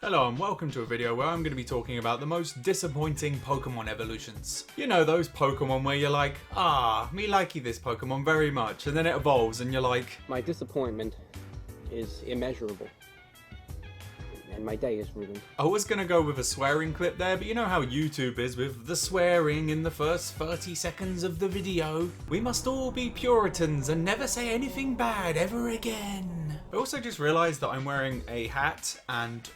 Hello and welcome to a video where I'm going to be talking about the most disappointing Pokemon evolutions. You know those Pokemon where you're like, me likey this Pokemon very much, and then it evolves and you're like... My disappointment is immeasurable. And my day is ruined. I was going to go with a swearing clip there, but you know how YouTube is with the swearing in the first 30 seconds of the video. We must all be Puritans and never say anything bad ever again. I also just realised that I'm wearing a hat and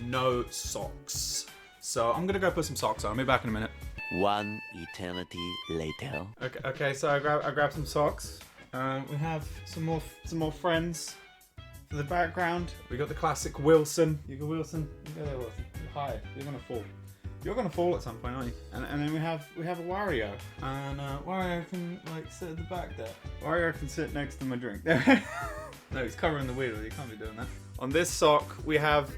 no socks. So I'm going to go put some socks on. I'll be back in a minute. One eternity later. Okay, so I grabbed some socks. We have some more friends. For the background, we got the classic Wilson. You go Wilson. You go there, Wilson. Hi. You're gonna fall. You're gonna fall at some point, aren't you? And then we have a Wario. And Wario can like sit at the back there. Wario can sit next to my drink. No, he's covering the wheel. You can't be doing that. On this sock, we have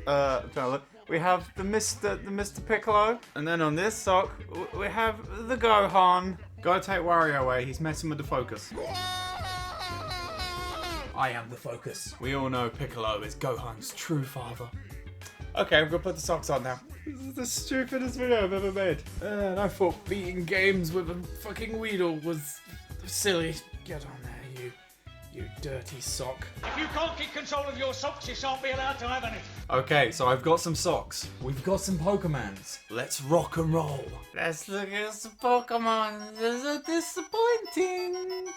we have the Mr. Piccolo, and then on this sock, we have the Gohan. Gotta take Wario away. He's messing with the focus. I am the focus. We all know Piccolo is Gohan's true father. Okay, I'm gonna put the socks on now. This is the stupidest video I've ever made. And I thought beating games with a fucking Weedle was silly. Get on there, you dirty sock. If you can't keep control of your socks, you shan't be allowed to have any. Okay, so I've got some socks. We've got some Pokemons. Let's rock and roll. Let's look at some Pokemon. These are disappointing.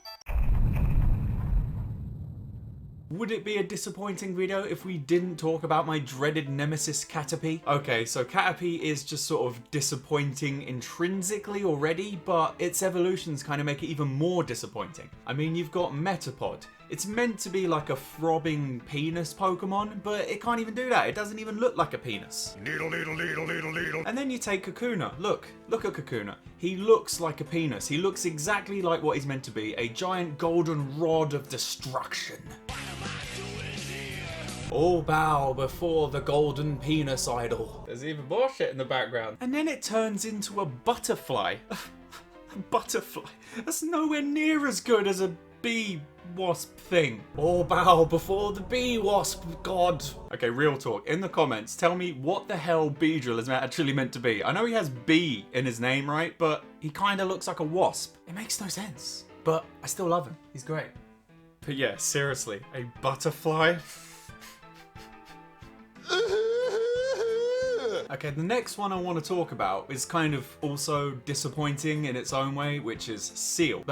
Would it be a disappointing video if we didn't talk about my dreaded nemesis Caterpie? Okay, so Caterpie is just sort of disappointing intrinsically already, but its evolutions kind of make it even more disappointing. I mean, you've got Metapod. It's meant to be like a throbbing penis Pokemon, but it can't even do that. It doesn't even look like a penis. Needle, needle, needle, needle, needle. And then you take Kakuna. Look at Kakuna. He looks like a penis. He looks exactly like what he's meant to be, a giant golden rod of destruction. All bow before the golden penis idol. There's even more shit in the background. And then it turns into a butterfly. A butterfly. That's nowhere near as good as a bee wasp thing. All bow before the bee wasp god. Okay, real talk. In the comments, tell me what the hell Beedrill is actually meant to be. I know he has bee in his name, right? But he kind of looks like a wasp. It makes no sense. But I still love him. He's great. But yeah, seriously, a butterfly? Okay, the next one I want to talk about is kind of also disappointing in its own way, which is Seal.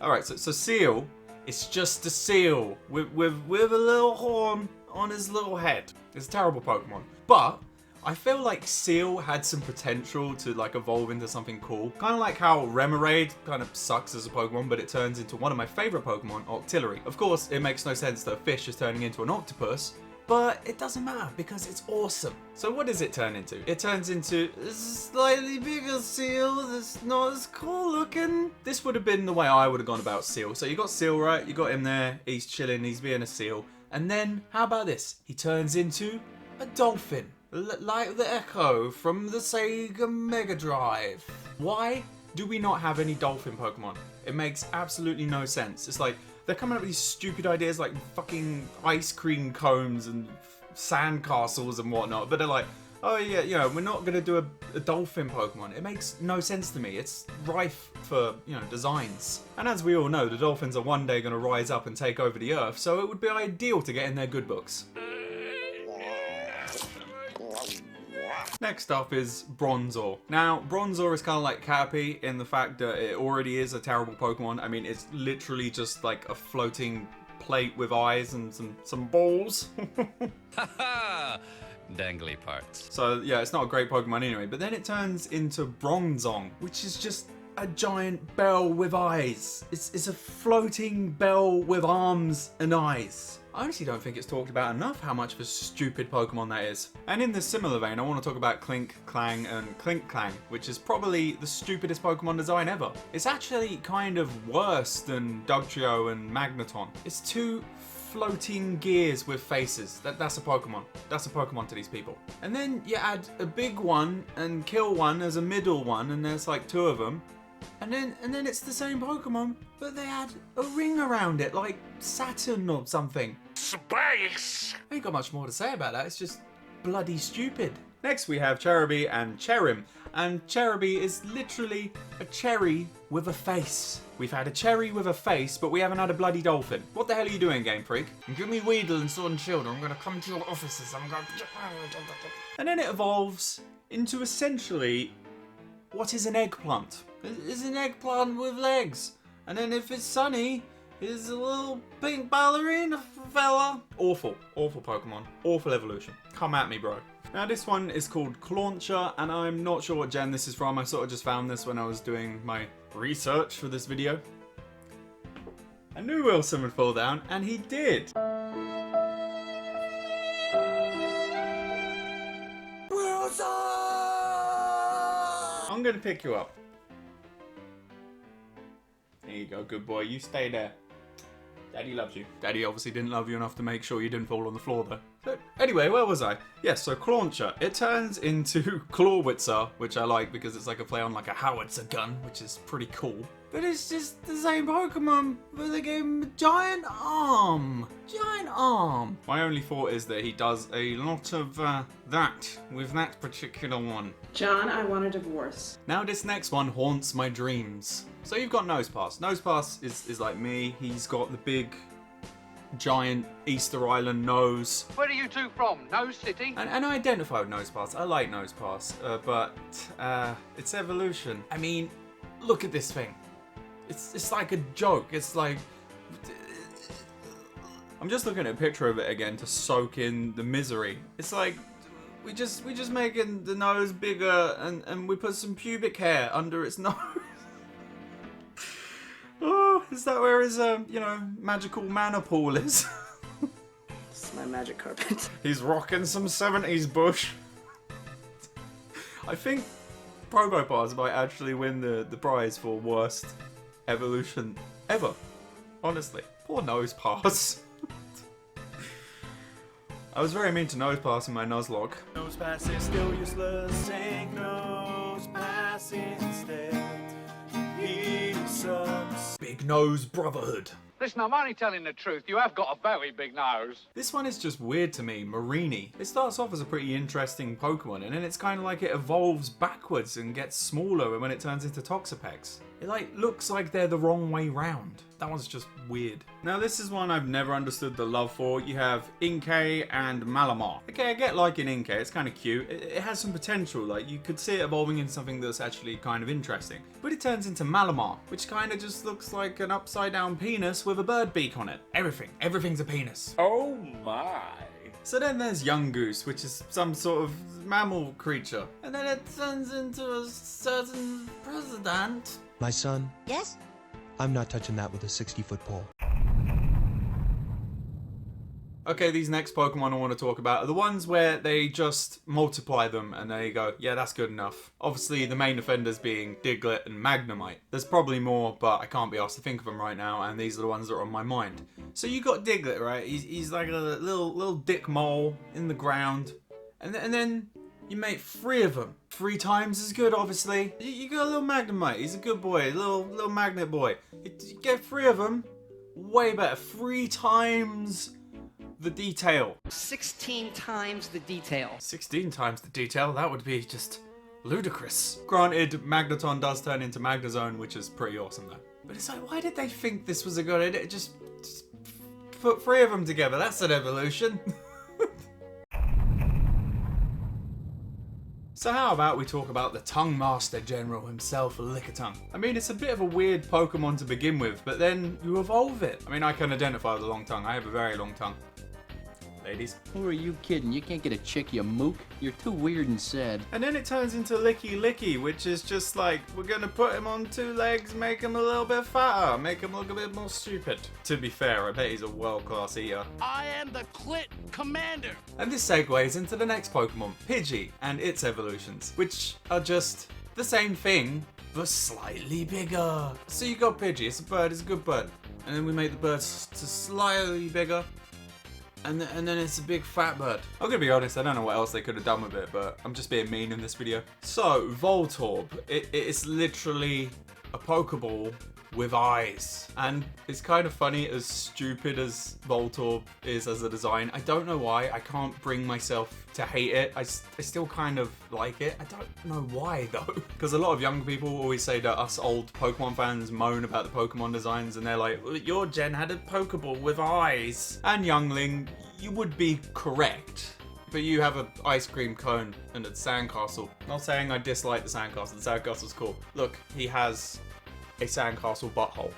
Alright, so Seal is just a seal with a little horn on his little head. It's a terrible Pokemon. But I feel like Seal had some potential to like evolve into something cool. Kind of like how Remoraid kind of sucks as a Pokemon, but it turns into one of my favorite Pokemon, Octillery. Of course, it makes no sense that a fish is turning into an octopus, but it doesn't matter because it's awesome. So what does it turn into? It turns into a slightly bigger Seal that's not as cool looking. This would have been the way I would have gone about Seal. So you got Seal, right? You got him there. He's chilling. He's being a seal. And then, how about this? He turns into a dolphin. Like the Echo from the Sega Mega Drive. Why do we not have any dolphin Pokemon? It makes absolutely no sense. It's like, they're coming up with these stupid ideas like fucking ice cream cones and sand castles and whatnot, but they're like, oh yeah, you know, we're not gonna do a dolphin Pokemon. It makes no sense to me. It's rife for, you know, designs. And as we all know, the dolphins are one day gonna rise up and take over the Earth, so it would be ideal to get in their good books. Next up is Bronzor. Now, Bronzor is kind of like Caterpie in the fact that it already is a terrible Pokemon. I mean, it's literally just like a floating plate with eyes and some balls. Haha! Dangly parts. So yeah, it's not a great Pokemon anyway. But then it turns into Bronzong, which is just a giant bell with eyes. It's a floating bell with arms and eyes. I honestly don't think it's talked about enough how much of a stupid Pokemon that is. And in this similar vein, I want to talk about Clink, Clang, and Clink Clang, which is probably the stupidest Pokemon design ever. It's actually kind of worse than Dugtrio and Magneton. It's two floating gears with faces. That's a Pokemon. That's a Pokemon to these people. And then you add a big one and kill one as a middle one, and there's like two of them. And then it's the same Pokemon, but they had a ring around it, like Saturn or something. space! I ain't got much more to say about that. It's just bloody stupid. Next we have Cherubi and Cherim. And Cherubi is literally a cherry with a face. We've had a cherry with a face, but we haven't had a bloody dolphin. What the hell are you doing, Game Freak? Give me Weedle and Sword and Shield, or I'm gonna come to your offices. I'm gonna... And then it evolves into essentially what is an eggplant. It's an eggplant with legs. And then if it's sunny, it's a little pink ballerina fella. Awful, awful Pokemon. Awful evolution. Come at me, bro. Now this one is called Clauncher, and I'm not sure what gen this is from. I sort of just found this when I was doing my research for this video. I knew Wilson would fall down, and he did. Wilson! I'm gonna pick you up. There you go, good boy. You stay there. Daddy loves you. Daddy obviously didn't love you enough to make sure you didn't fall on the floor though. So anyway, where was I? Yes, so Clauncher. It turns into Clawitzer, which I like because it's like a play on like a howitzer gun, which is pretty cool. But it's just the same Pokemon, but they gave him a giant arm. Giant arm. My only thought is that he does a lot of that with that particular one. John, I want a divorce. Now this next one haunts my dreams. So you've got Nosepass. Nosepass is like me. He's got the big, giant Easter Island nose. Where are you two from? Nose City? And I identify with Nosepass. I like Nosepass, but its evolution. I mean, look at this thing. It's like a joke. It's like... I'm just looking at a picture of it again to soak in the misery. It's like... We just making the nose bigger and we put some pubic hair under its nose. Oh, is that where his, you know, magical mana pool is? This is my magic carpet. He's rocking some 70s bush. I think Probobars might actually win the prize for worst evolution ever. Honestly. Poor Nosepass. I was very mean to Nosepass in my Nuzlocke. Nosepass is still useless. Take Nosepass instead. He sucks. Big Nose Brotherhood. Listen, I'm only telling the truth. You have got a very big nose. This one is just weird to me, Marini. It starts off as a pretty interesting Pokemon, and then it's kind of like it evolves backwards and gets smaller when it turns into Toxapex. It like looks like they're the wrong way round. That one's just weird. Now this is one I've never understood the love for. You have Inkay and Malamar. Okay, I get liking Inkay, it's kind of cute. It has some potential, like you could see it evolving into something that's actually kind of interesting. But it turns into Malamar, which kind of just looks like an upside down penis with a bird beak on it. Everything's a penis. Oh my. So then there's Yungoos, which is some sort of mammal creature. And then it turns into a certain president. My son, Yes? I'm not touching that with a 60-foot pole. Okay, these next Pokemon I want to talk about are the ones where they just multiply them and there you go, yeah, that's good enough. Obviously, the main offenders being Diglett and Magnemite. There's probably more, but I can't be asked to think of them right now, and these are the ones that are on my mind. So you got Diglett, right? He's like a little dick mole in the ground, and then you make 3 of them. 3 times as good, obviously. You got a little Magnemite. He's a good boy, little magnet boy. You get 3 of them, way better. 3 times the detail. 16 times the detail. 16 times the detail? That would be just ludicrous. Granted, Magneton does turn into Magnezone, which is pretty awesome though. But it's like, why did they think this was a good idea? Just put 3 of them together. That's an evolution. So how about we talk about the Tongue Master General himself, Lickitung. I mean, it's a bit of a weird Pokemon to begin with, but then you evolve it. I mean, I can identify with a long tongue. I have a very long tongue. Ladies. Who are you kidding? You can't get a chick, you mook. You're too weird and sad. And then it turns into Licky Licky, which is just like, we're gonna put him on 2 legs, make him a little bit fatter, make him look a bit more stupid. To be fair, I bet he's a world-class eater. I am the Clit Commander. And this segues into the next Pokemon, Pidgey, and its evolutions, which are just the same thing, but slightly bigger. So you got Pidgey, it's a bird, it's a good bird. And then we make the birds to slightly bigger. And then it's a big fat bird. I'm gonna be honest, I don't know what else they could have done with it, but I'm just being mean in this video. So, Voltorb, it's literally a Pokeball with eyes. And it's kind of funny, as stupid as Voltorb is as a design. I don't know why. I can't bring myself to hate it. I still kind of like it. I don't know why though. Because a lot of young people always say that us old Pokemon fans moan about the Pokemon designs and they're like, well, your gen had a Pokeball with eyes. And youngling, you would be correct. But you have an ice cream cone and a sandcastle. Not saying I dislike the sandcastle. The sandcastle's cool. Look, he has a sandcastle butthole.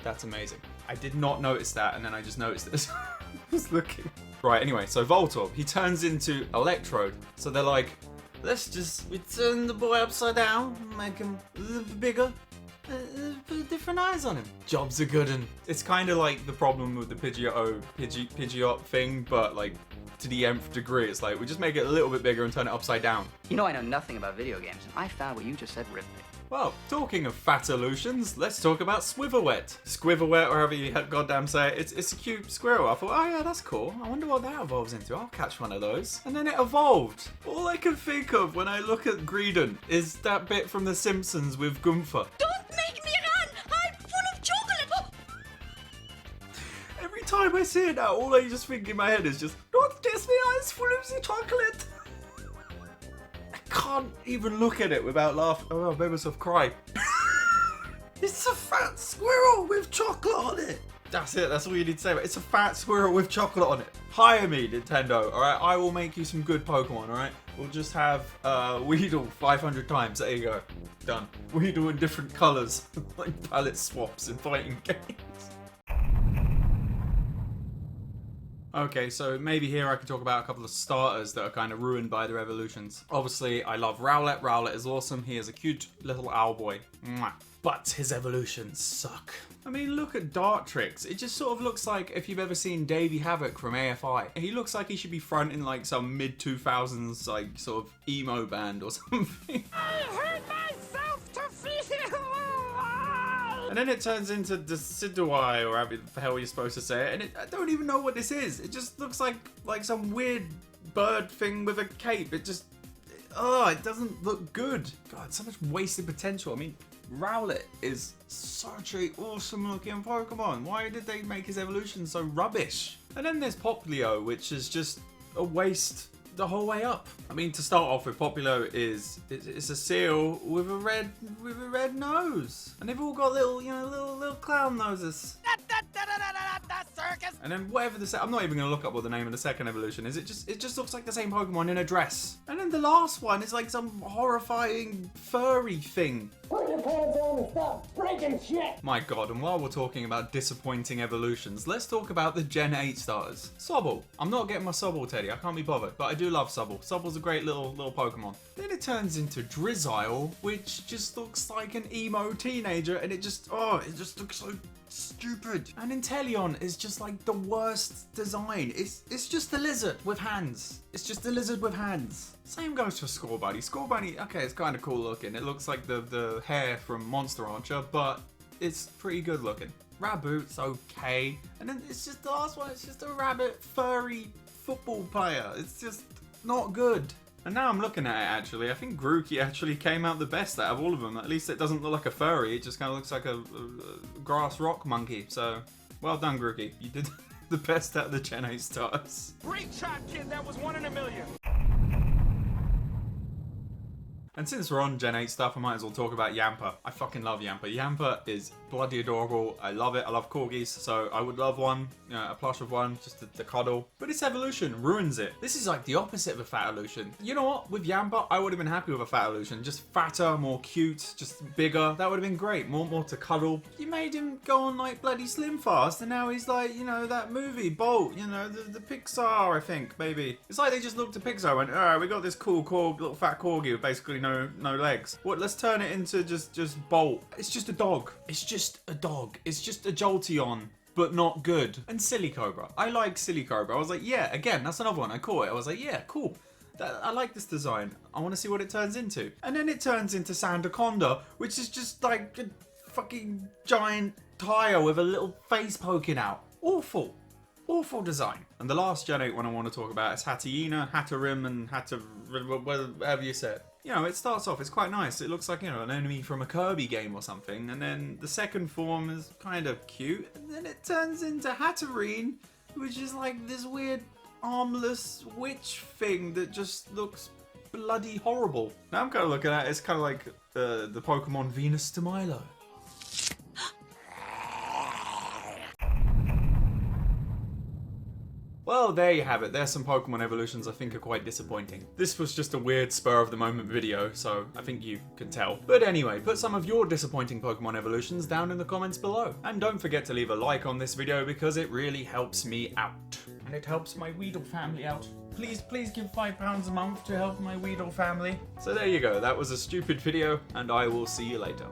That's amazing. I did not notice that, and then I just noticed this. I was looking. Right, anyway, so Voltorb, he turns into Electrode. So they're like, let's just turn the boy upside down, make him a little bit bigger, put different eyes on him. Jobs are good, and it's kind of like the problem with the Pidgeot thing, but like to the nth degree. It's like, we just make it a little bit bigger and turn it upside down. You know I know nothing about video games, and I found what you just said riveting. Well, talking of fat illusions, let's talk about Squiverwet. Squiverwet, or however you goddamn say it, it's a cute squirrel. I thought, oh yeah, that's cool. I wonder what that evolves into. I'll catch one of those. And then it evolved. All I can think of when I look at Greedon is that bit from The Simpsons with Gunther. Don't make me run! I'm full of chocolate! Every time I see it now, all I just think in my head is just, don't test me, I'm full of the chocolate. Can't even look at it without laughing. Oh, I made myself cry. It's a fat squirrel with chocolate on it. That's it. That's all you need to say. It's a fat squirrel with chocolate on it. Hire me, Nintendo. All right, I will make you some good Pokemon. All right, we'll just have Weedle 500 times. There you go. Done. Weedle in different colors, like palette swaps in fighting games. Okay, so maybe here I can talk about a couple of starters that are kind of ruined by their evolutions. Obviously, I love Rowlet. Rowlet is awesome. He is a cute little owl boy. Mwah. But his evolutions suck. I mean, look at Dartrix. It just sort of looks like if you've ever seen Davey Havoc from AFI. He looks like he should be fronting like some mid-2000s like sort of emo band or something. I hurt myself to feel. And then it turns into Decidueye, or however the hell you're supposed to say it, and I don't even know what this is. It just looks like some weird bird thing with a cape. It just, it doesn't look good. God, so much wasted potential. I mean, Rowlet is such a awesome looking Pokemon. Why did they make his evolution so rubbish? And then there's Popplio, which is just a waste the whole way up. I mean, to start off with, Popplio it's a seal with a red nose, and they've all got little little clown noses. And then whatever I'm not even gonna look up what the name of the second evolution is. It just looks like the same Pokemon in a dress. And then the last one is like some horrifying furry thing. Put your pants on and stop breaking shit! My god, and while we're talking about disappointing evolutions, let's talk about the Gen 8 starters. Sobble. I'm not getting my Sobble, Teddy. I can't be bothered, but I do love Sobble. Sobble's a great little Pokemon. Then it turns into Drizzile, which just looks like an emo teenager, and it just looks so stupid. And Inteleon is just like the worst design. It's just a lizard with hands. It's just a lizard with hands. Same goes for Scorbunny. Scorbunny, okay, it's kind of cool looking. It looks like the hair from Monster Rancher, but it's pretty good looking. Raboot's okay. And then it's just the last one. It's just a rabbit furry football player. It's just not good. And now I'm looking at it, actually, I think Grookey actually came out the best out of all of them. At least it doesn't look like a furry, it just kind of looks like a grass rock monkey. So, well done, Grookey. You did the best out of the Gen 8 starters. Great shot, kid. That was 1 in a million. And since we're on Gen 8 stuff, I might as well talk about Yamper. I fucking love Yamper. Yamper is bloody adorable. I love it. I love corgis, so I would love one, a plush of one, just to cuddle. But its evolution ruins it. This is like the opposite of a fat evolution. You know what? With Yamper, I would have been happy with a fat evolution. Just fatter, more cute, just bigger. That would have been great. More to cuddle. You made him go on like bloody Slim Fast, and now he's like, that movie, Bolt, the Pixar, I think, maybe. It's like they just looked at Pixar and went, alright, we got this cool little fat corgi with basically no legs. What? Let's turn it into just Bolt. It's just a dog. It's just a dog. It's just a Jolteon, but not good. And Silicobra. I like Silicobra. I was like, yeah, again, that's another one. I caught it. I was like, yeah, cool. I like this design. I want to see what it turns into. And then it turns into Sandaconda, which is just like a fucking giant tire with a little face poking out. Awful. Awful design. And the last Gen 8 one I want to talk about is Hatterena, Hatterim, and whatever you said. you know, it starts off, it's quite nice. It looks like, you know, an enemy from a Kirby game or something. And then the second form is kind of cute. And then it turns into Hatterene, which is like this weird armless witch thing that just looks bloody horrible. Now I'm kind of looking at it, it's kind of like the Pokemon Venus de Milo. Well, there you have it. There's some Pokemon evolutions I think are quite disappointing. This was just a weird spur-of-the-moment video, so I think you can tell. But anyway, put some of your disappointing Pokemon evolutions down in the comments below. And don't forget to leave a like on this video because it really helps me out. And it helps my Weedle family out. Please give £5 a month to help my Weedle family. So there you go. That was a stupid video, and I will see you later.